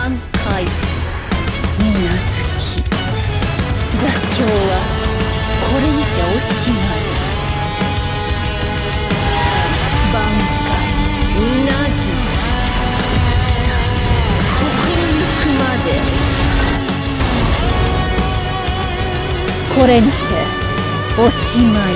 挽回水無月雑境はこれにておしまい。挽回水無月ここに行くまでこれにておしまい。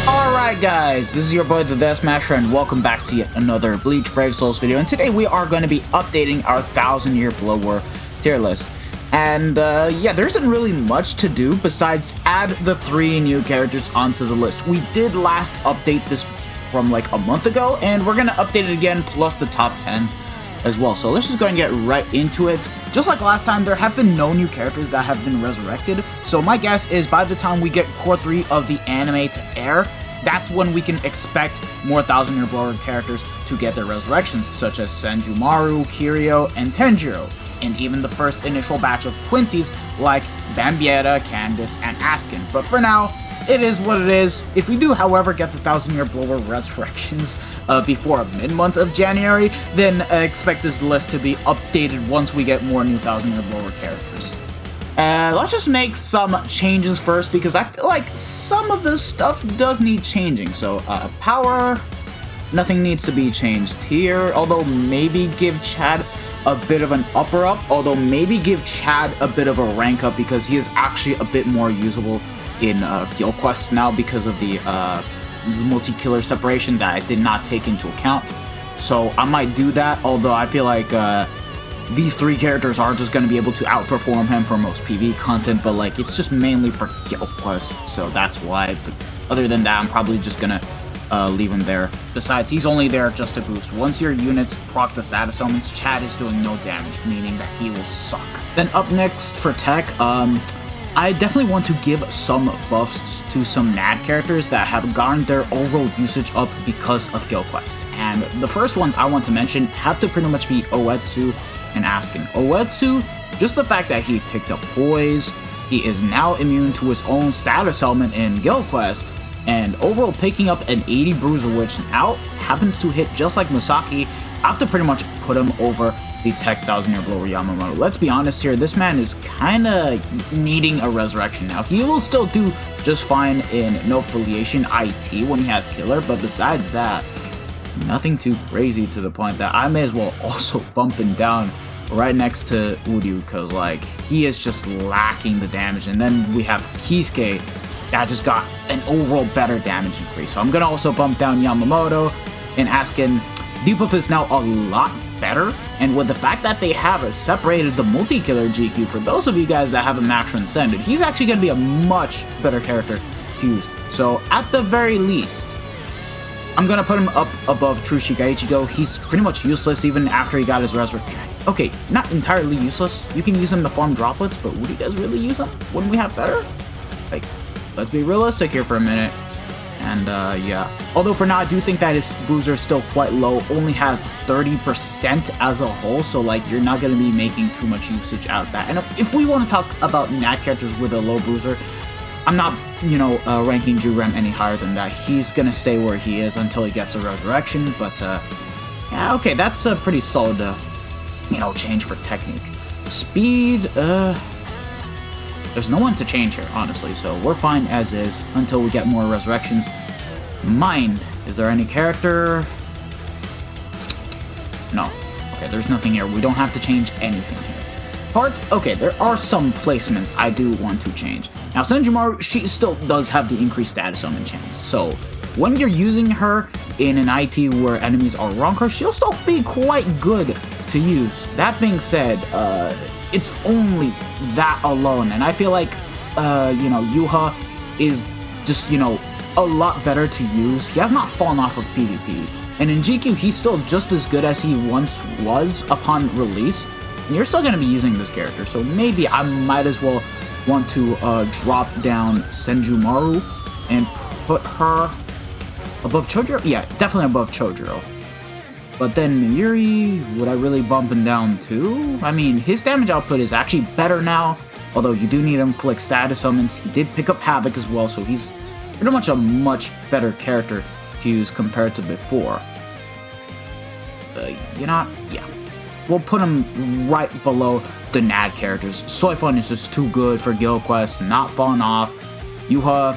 Alright guys, this is your boy the Death Smasher and welcome back to yet another Bleach Brave Souls video, and today we are going to be updating our 1000-year Blow War tier list. And yeah, there isn't really much to do besides add the 3 new characters onto the list. We did last update this from like a month ago, and we're going to update it again plus the top 10s as well. So let's just go and get right into it. Just like last time, there have been no new characters that have been resurrected, so my guess is by the time we get core 3 of the anime to air, that's when we can expect more 1000-year Blower characters to get their resurrections, such as Senjumaru, Kiryu, and Tenjiro, and even the first initial batch of Quincy's like Bambietta, Candace, and Askin. But for now, it is what it is. If we do, however, get the 1000-year Blower resurrections before mid-month of January, then expect this list to be updated once we get more new 1000-year Blower characters. Let's just make some changes first, because I feel like some of this stuff does need changing. So, power, nothing needs to be changed here, although maybe give Chad a bit of an upper up, although maybe give Chad a bit of a rank up, because he is actually a bit more usable in Guild Quest now because of the multi-killer separation that I did not take into account. So I might do that, although I feel like these 3 characters are just going to be able to outperform him for most PvE content, but like it's just mainly for Guild Quest, so that's why. But other than that, I'm probably just going to leave him there. Besides, he's only there just to boost. Once your units proc the status elements, Chad is doing no damage, meaning that he will suck. Then up next for tech, I definitely want to give some buffs to some NAD characters that have gotten their overall usage up because of Guild Quest. And the first ones I want to mention have to pretty much be Oetsu and Askin. Oetsu, just the fact that he picked up Poise, he is now immune to his own status element in Guild Quest, and overall picking up an 80 bruiser, which now happens to hit just like Misaki, I have to pretty much put him over the tech 1000-year Blower Yamamoto. Let's be honest here, this man is kinda needing a resurrection now. He will still do just fine in no affiliation IT when he has killer, but besides that, nothing too crazy, to the point that I may as well also bump him down right next to Uryu, because like he is just lacking the damage. And then we have Kisuke that just got an overall better damage increase. So I'm gonna also bump down Yamamoto and Askin. Debuff is now a lot better, and with the fact that they have separated the multi-killer GQ, for those of you guys that have a max transcended, he's actually going to be a much better character to use. So at the very least, I'm going to put him up above True Shigaichigo. He's pretty much useless even after he got his resurrection. Okay, not entirely useless. You can use him to farm droplets, but would you guys really use him? Wouldn't we have better? Like, let's be realistic here for a minute. And yeah, although for now I do think that his bruiser is still quite low, only has 30% as a whole, so like you're not going to be making too much usage out of that. And if we want to talk about NAD characters with a low bruiser, I'm not, you know, ranking Jurem any higher than that. He's going to stay where he is until he gets a resurrection, but yeah, okay, that's a pretty solid, you know, change for technique. Speed, there's no one to change here, honestly, so we're fine as is until we get more resurrections. Mind, is there any character? No. Okay, there's nothing here. We don't have to change anything here. Parts, okay, there are some placements I do want to change. Now, Senjumaru, she still does have the increased status summon chance, so when you're using her in an IT where enemies are wrong her, she'll still be quite good to use. That being said, it's only that alone, and I feel like, you know, Yuha is just, you know, a lot better to use. He has not fallen off of PvP, and in GQ, he's still just as good as he once was upon release, and you're still going to be using this character, so maybe I might as well want to drop down Senjumaru and put her above Chojiro? Yeah, definitely above Chojiro. But then Yuri, would I really bump him down too? I mean, his damage output is actually better now, although you do need him flick status summons. He did pick up Havoc as well, so he's pretty much a much better character to use compared to before. You know, yeah. we'll put him right below the NAD characters. Soifun is just too good for Guild Quest, not fallen off. Yuha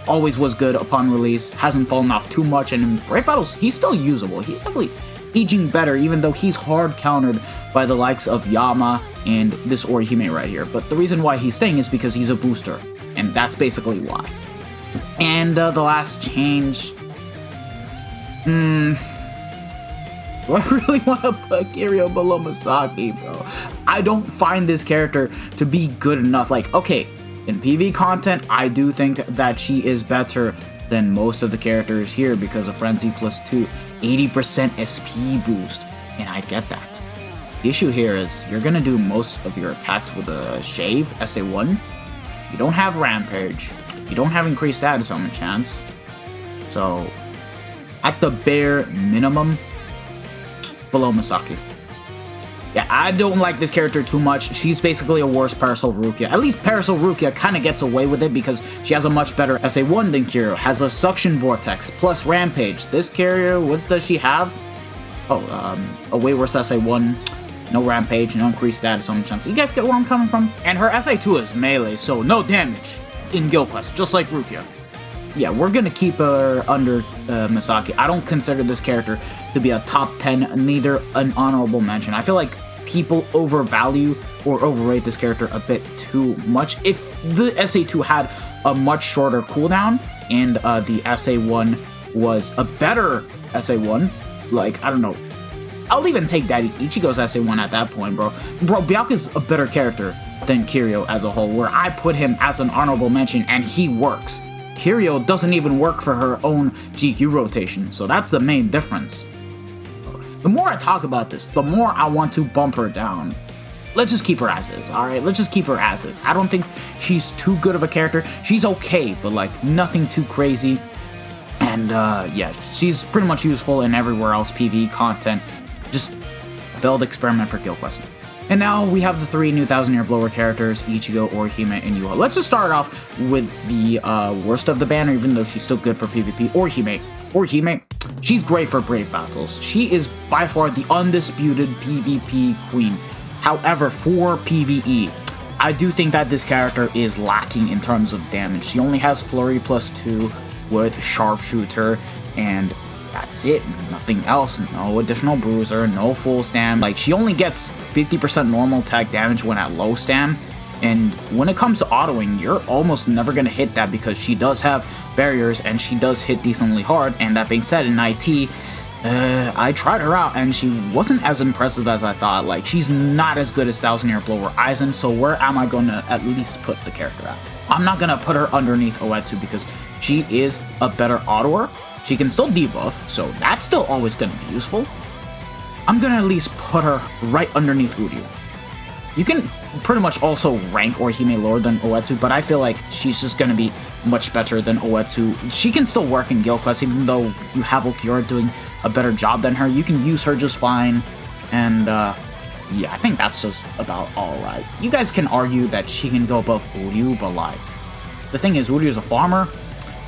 always was good upon release, hasn't fallen off too much, and in Brave Battles, he's still usable. He's definitely aging better, even though he's hard countered by the likes of Yama and this Orihime right here. But the reason why he's staying is because he's a booster, and that's basically why. And the last change... Do I really want to put Kiryu below Misaki, bro? I don't find this character to be good enough. Like, okay, in PV content, I do think that she is better than most of the characters here because of Frenzy +2, 80% SP boost, and I get that. The issue here is you're gonna do most of your attacks with a Shave, SA1. You don't have Rampage. You don't have increased status element chance. So, at the bare minimum, below Misaki. Yeah, I don't like this character too much. She's basically a worse Parasol Rukia. At least Parasol Rukia kind of gets away with it because she has a much better SA1 than Kiryu. Has a Suction Vortex plus Rampage. This Kiryu, what does she have? Oh, a way worse SA1. No Rampage, no increased status on chance. You guys get where I'm coming from? And her SA2 is melee, so no damage in Guild Quest, just like Rukia. Yeah, we're gonna keep her under Misaki. I don't consider this character to be a top 10, neither an honorable mention. I feel like people overvalue or overrate this character a bit too much. If the SA2 had a much shorter cooldown and the SA1 was a better SA1, like, I don't know, I'll even take Daddy Ichigo's SA1 at that point, bro. Bro, Byakuya's a better character than Kiryu as a whole, where I put him as an honorable mention and he works. Kiryu doesn't even work for her own GQ rotation, so that's the main difference. The more I talk about this, the more I want to bump her down. Let's just keep her as is, alright? Let's just keep her as is. I don't think she's too good of a character. She's okay, but like nothing too crazy. And yeah, she's pretty much useful in everywhere else PvE content. Just failed experiment for Guild Quest. And now we have the 3 new 1000-year blower characters, Ichigo, Orihime, and Yuha. Let's just start off with the worst of the banner, even though she's still good for PvP. Orihime, she's great for Brave Battles. She is by far the undisputed PvP queen. However, for PvE, I do think that this character is lacking in terms of damage. She only has Flurry +2 with Sharpshooter, and that's it. Nothing else. No additional bruiser, no full stam. Like, she only gets 50% normal attack damage when at low stam. And when it comes to autoing, you're almost never going to hit that because she does have barriers and she does hit decently hard. And that being said, in IT, I tried her out and she wasn't as impressive as I thought. Like, she's not as good as 1000-year blower Aizen, so where am I going to at least put the character at? I'm not going to put her underneath Oetsu because she is a better autoer. She can still debuff, so that's still always going to be useful. I'm going to at least put her right underneath Uryu. You can pretty much also rank Orihime lower than Oetsu, but I feel like she's just going to be much better than Oetsu. She can still work in Guild Quest, even though you have Okiura doing a better job than her. You can use her just fine, and yeah, I think that's just about alright. You guys can argue that she can go above Uryu, but like, the thing is, Uryu's a farmer.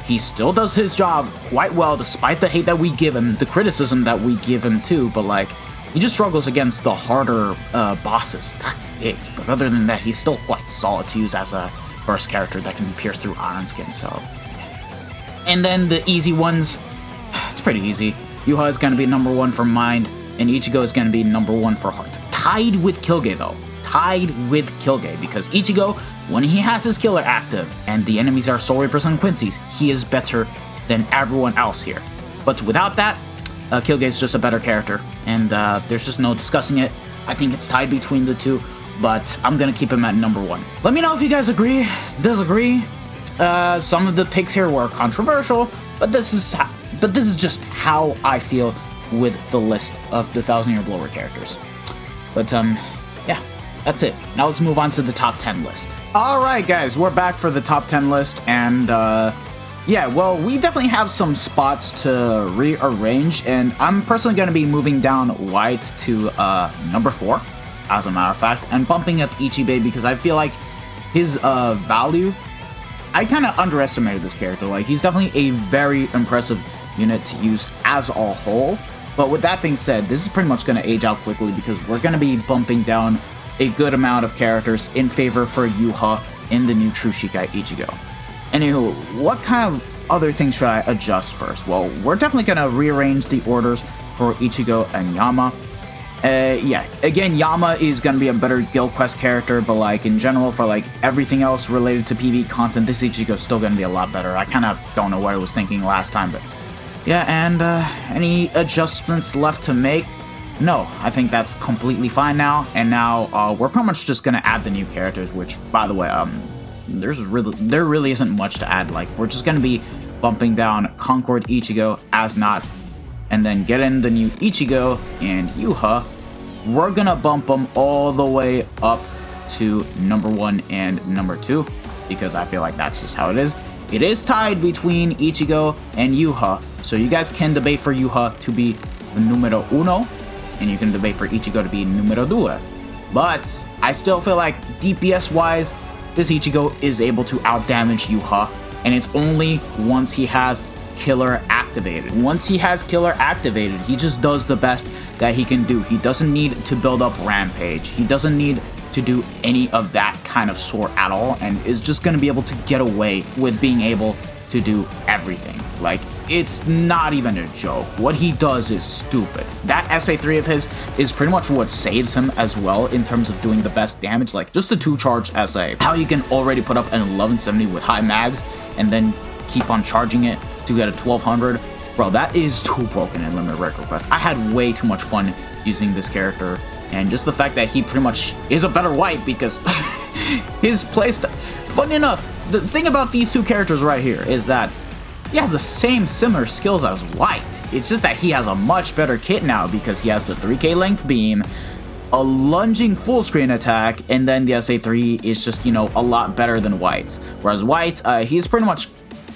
He still does his job quite well, despite the hate that we give him, the criticism that we give him too, but like, he just struggles against the harder bosses. That's it. But other than that, he's still quite solid to use as a burst character that can be pierced through Iron Skin, so. And then the easy ones, it's pretty easy. Yuha is going to be #1 for Mind, and Ichigo is going to be #1 for Heart. Tied with Kyuuge though. Tied with Kyuuge, because Ichigo, when he has his killer active, and the enemies are Soul Reapers and Quincy's, he is better than everyone else here. But without that, Kyuuge is just a better character, and there's just no discussing it. I think it's tied between the two, but I'm gonna keep him at #1. Let me know if you guys agree, disagree. Some of the picks here were controversial, but this is just how I feel with the list of the 1000-year blower characters. But yeah, that's it. Now let's move on to the top 10 list. Alright guys, we're back for the top 10 list, and yeah, well, we definitely have some spots to rearrange, and I'm personally going to be moving down White to #4, as a matter of fact, and bumping up Ichibei because I feel like his value, I kind of underestimated this character. Like, he's definitely a very impressive unit to use as a whole, But with that being said, this is pretty much going to age out quickly because we're going to be bumping down a good amount of characters in favor for Yuha in the new True Shikai Ichigo. Anywho, what kind of other things should I adjust first? Well, we're definitely going to rearrange the orders for Ichigo and Yama. Yeah, again, Yama is going to be a better Guild Quest character, but like in general, for like everything else related to PvE content, this Ichigo is still going to be a lot better. I kind of don't know what I was thinking last time, but yeah, and any adjustments left to make? No, I think that's completely fine now, and now we're pretty much just going to add the new characters, which, by the way, there really isn't much to add. Like, we're just going to be bumping down Concord Ichigo as not, and then get in the new Ichigo and Yuha. We're gonna bump them all the way up to number 1 and number 2, because I feel like that's just how it is. It is tied between Ichigo and Yuha, so you guys can debate for Yuha to be numero uno, and you can debate for Ichigo to be numero due. But I still feel like DPS-wise, this Ichigo is able to outdamage Yuha, and it's only once he has Killer activated. Once he has Killer activated, he just does the best that he can do. He doesn't need to build up Rampage. He doesn't need to do any of that kind of sort at all, and is just going to be able to get away with being able to do everything. Like, it's not even a joke. What he does is stupid. That SA3 of his is pretty much what saves him as well in terms of doing the best damage. Like, just the 2-charge SA. How you can already put up an 1170 with high mags and then keep on charging it to get a 1200. Bro, that is too broken in Limited Record Quest. I had way too much fun using this character, and just the fact that he pretty much is a better white because his playstyle. Funny enough, the thing about these two characters right here is that he has the same similar skills as white. It's just that he has a much better kit now because he has the 3k length beam, a lunging full screen attack, and then the SA3 is just, you know, a lot better than white's. Whereas white, he's pretty much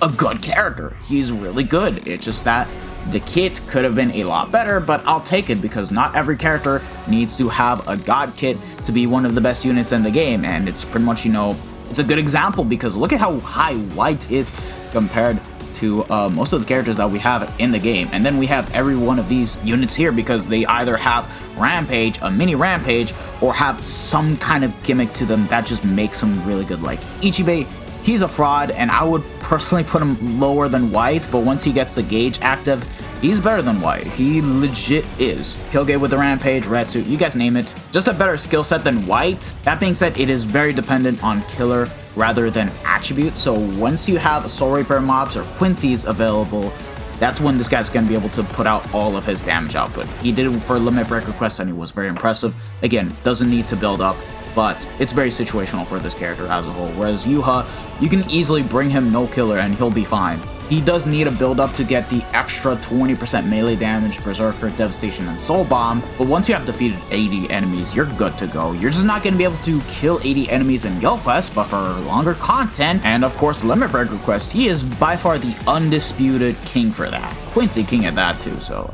a good character. He's really good. It's just that the kit could have been a lot better, but I'll take it because not every character needs to have a god kit to be one of the best units in the game, and it's pretty much, you know, it's a good example because look at how high white is compared to most of the characters that we have in the game. And then we have every one of these units here because they either have Rampage, a mini Rampage, or have some kind of gimmick to them that just makes them really good. Like Ichibe, he's a fraud, and I would personally put him lower than white, but once he gets the gauge active, he's better than white. He legit is. Kyogre with the Rampage, Retsu, you guys name it. Just a better skill set than white. That being said, it is very dependent on killer rather than attribute, so once you have Soul Reaper mobs or Quincy's available, that's when this guy's gonna be able to put out all of his damage output. He did it for Limit Break Request and he was very impressive. Again, doesn't need to build up, but it's very situational for this character as a whole. Whereas Yuha, you can easily bring him no killer and he'll be fine. He does need a build up to get the extra 20% melee damage, Berserker, Devastation, and Soul Bomb, but once you have defeated 80 enemies, you're good to go. You're just not going to be able to kill 80 enemies in Guild Quest, but for longer content, and of course Limit Break Request, he is by far the undisputed king for that. Quincy king at that too, so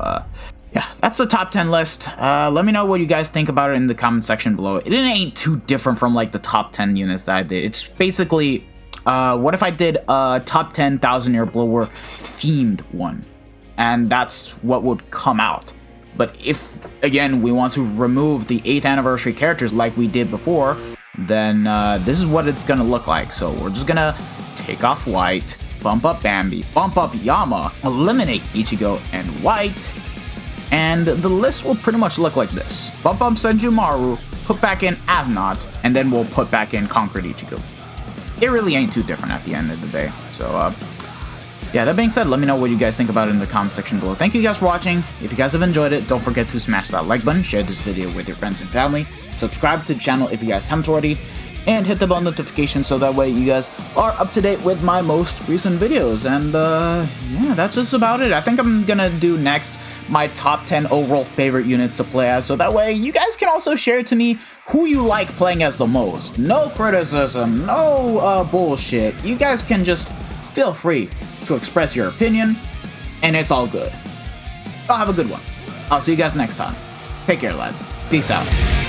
yeah, that's the top 10 list. Let me know what you guys think about it in the comment section below. It ain't too different from like the top 10 units that I did. It's basically, what if I did a top 10 Thousand Year Blower themed one? And that's what would come out. But if, again, we want to remove the 8th anniversary characters like we did before, then this is what it's gonna look like. So we're just gonna take off white, bump up Bambi, bump up Yama, eliminate Ichigo and white, and the list will pretty much look like this. Bump up Senjumaru, put back in Asnot, and then we'll put back in Conquered Ichigo. It really ain't too different at the end of the day. So, yeah, that being said, let me know what you guys think about it in the comment section below. Thank you guys for watching. If you guys have enjoyed it, don't forget to smash that like button, share this video with your friends and family, subscribe to the channel if you guys haven't already, and hit the bell notification so that way you guys are up to date with my most recent videos. And yeah, that's just about it. I think I'm gonna do next my top 10 overall favorite units to play as, so that way you guys can also share to me who you like playing as the most. No criticism, no bullshit. You guys can just feel free to express your opinion, and it's all good. I'll have a good one. I'll see you guys next time. Take care, lads. Peace out.